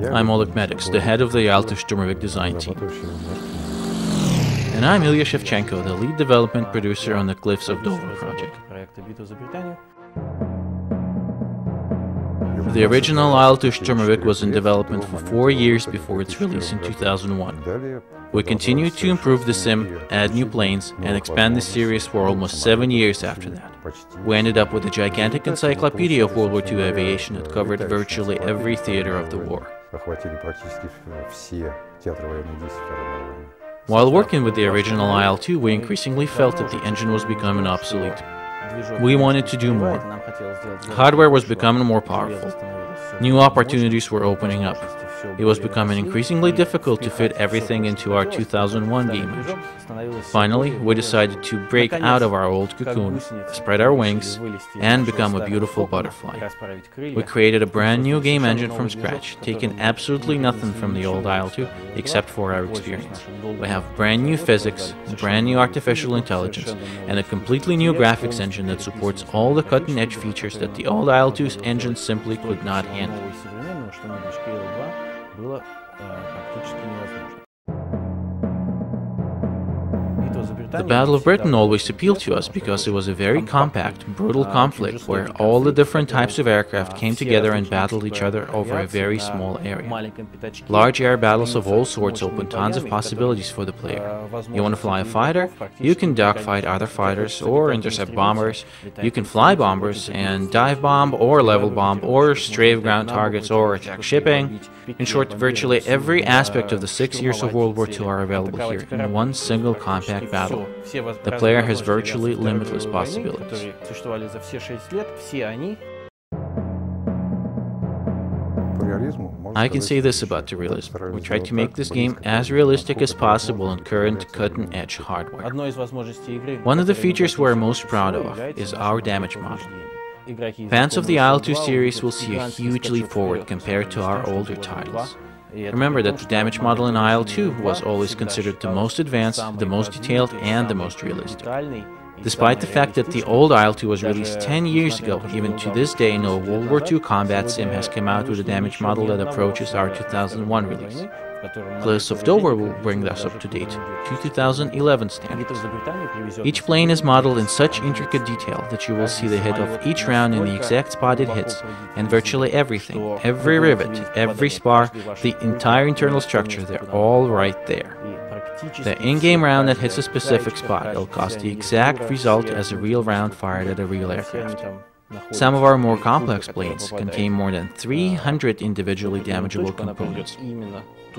I'm Oleg Medics, the head of the IL-2 Sturmovik design team. And I'm Ilya Shevchenko, the lead development producer on the Cliffs of Dover project. The original IL-2 Sturmovik was in development for 4 years before its release in 2001. We continued to improve the sim, add new planes, and expand the series for almost 7 years after that. We ended up with a gigantic encyclopedia of World War II aviation that covered virtually every theater of the war. While working with the original IL-2, we increasingly felt that the engine was becoming obsolete. We wanted to do more. Hardware was becoming more powerful. New opportunities were opening up. It was becoming increasingly difficult to fit everything into our 2001 game engine. Finally, we decided to break out of our old cocoon, spread our wings, and become a beautiful butterfly. We created a brand new game engine from scratch, taking absolutely nothing from the old IL-2 except for our experience. We have brand new physics, brand new artificial intelligence, and a completely new graphics engine that supports all the cutting-edge features that the old IL-2's engine simply could not handle. The Battle of Britain always appealed to us because it was a very compact, brutal conflict where all the different types of aircraft came together and battled each other over a very small area. Large air battles of all sorts open tons of possibilities for the player. You want to fly a fighter? You can dogfight other fighters or intercept bombers. You can fly bombers and dive bomb or level bomb or strafe ground targets or attack shipping. In short, virtually every aspect of the 6 years of World War II are available here in one single compact battle. The player has virtually limitless possibilities. I can say this about the realism. We tried to make this game as realistic as possible on current cutting-edge hardware. One of the features we're most proud of is our damage model. Fans of the IL-2 series will see a huge leap forward compared to our older titles. Remember that the damage model in IL-2 was always considered the most advanced, the most detailed, and the most realistic. Despite the fact that the old IL-2 was released 10 years ago, even to this day no World War II combat sim has come out with a damage model that approaches our 2001 release. Cliffs of Dover will bring us up to date to 2011 standards. Each plane is modeled in such intricate detail that you will see the hit of each round in the exact spot it hits, and virtually everything, every rivet, every spar, the entire internal structure, they're all right there. The in-game round that hits a specific spot will cost the exact result as a real round fired at a real aircraft. Some of our more complex planes contain more than 300 individually damageable components.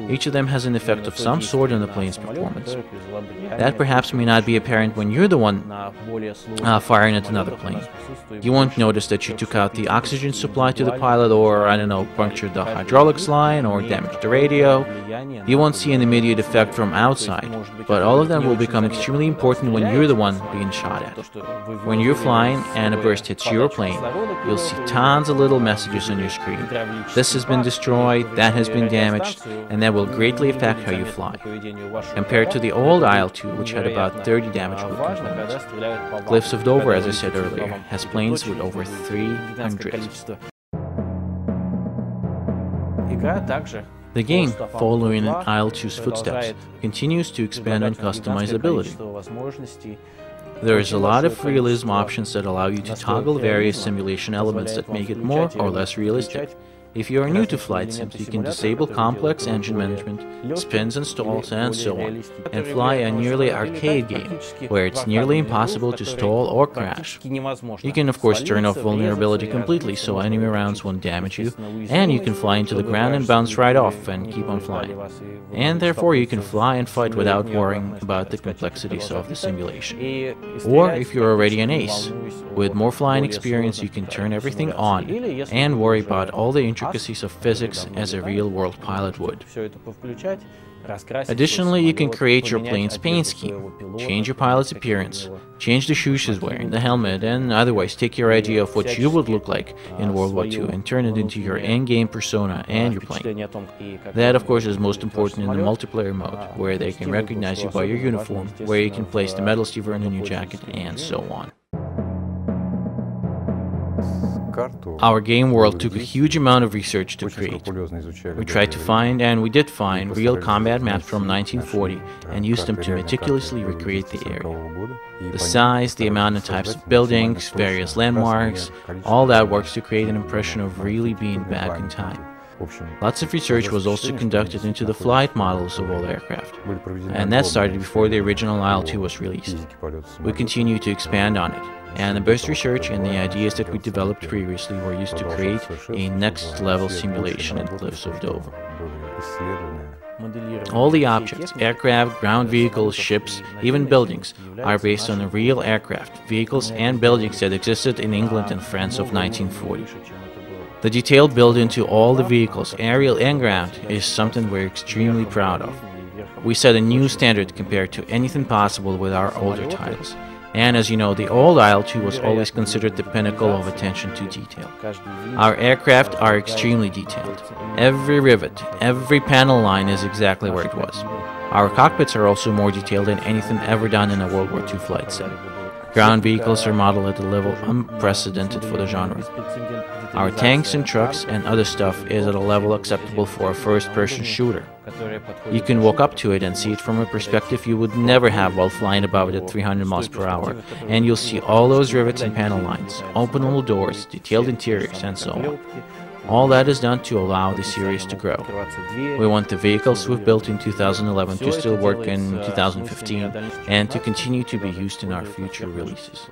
Each of them has an effect of some sort on the plane's performance. That perhaps may not be apparent when you're the one firing at another plane. You won't notice that you took out the oxygen supply to the pilot or, I don't know, punctured the hydraulics line or damaged the radio. You won't see an immediate effect from outside, but all of them will become extremely important when you're the one being shot at. When you're flying and a burst hits your plane, you'll see tons of little messages on your screen. This has been destroyed, that has been damaged, and that will greatly affect how you fly. Compared to the old IL-2, which had about 30 damageable components. Cliffs of Dover, as I said earlier, has planes with over 300. The game, following in IL-2's footsteps, continues to expand on customizability. There is a lot of realism options that allow you to toggle various simulation elements that make it more or less realistic. If you are new to flight sims, you can disable complex engine management, spins and stalls, and so on, and fly a nearly arcade game, where it's nearly impossible to stall or crash. You can of course turn off vulnerability completely so enemy rounds won't damage you, and you can fly into the ground and bounce right off and keep on flying. And therefore you can fly and fight without worrying about the complexities of the simulation. Or if you're already an ace, with more flying experience you can turn everything on and worry about all the intricacies of physics as a real-world pilot would. Additionally, you can create your plane's paint scheme, change your pilot's appearance, change the shoes he's wearing, the helmet, and otherwise take your idea of what you would look like in World War II and turn it into your in-game persona and your plane. That, of course, is most important in the multiplayer mode, where they can recognize you by your uniform, where you can place the medals you've earned in your jacket, and so on. Our game world took a huge amount of research to create. We tried to find, and we did find, real combat maps from 1940 and used them to meticulously recreate the area. The size, the amount and types of buildings, various landmarks, all that works to create an impression of really being back in time. Lots of research was also conducted into the flight models of all aircraft, and that started before the original IL-2 was released. We continue to expand on it, and the best research and the ideas that we developed previously were used to create a next-level simulation in the cliffs of Dover. All the objects, aircraft, ground vehicles, ships, even buildings, are based on the real aircraft, vehicles and buildings that existed in England and France of 1940. The detail built into all the vehicles, aerial and ground, is something we're extremely proud of. We set a new standard compared to anything possible with our older titles. And as you know, the old IL-2 was always considered the pinnacle of attention to detail. Our aircraft are extremely detailed. Every rivet, every panel line is exactly where it was. Our cockpits are also more detailed than anything ever done in a World War II flight set. Ground vehicles are modeled at a level unprecedented for the genre. Our tanks and trucks and other stuff is at a level acceptable for a first-person shooter. You can walk up to it and see it from a perspective you would never have while flying above it at 300 miles per hour, and you'll see all those rivets and panel lines, openable doors, detailed interiors, and so on. All that is done to allow the series to grow. We want the vehicles we've built in 2011 to still work in 2015 and to continue to be used in our future releases.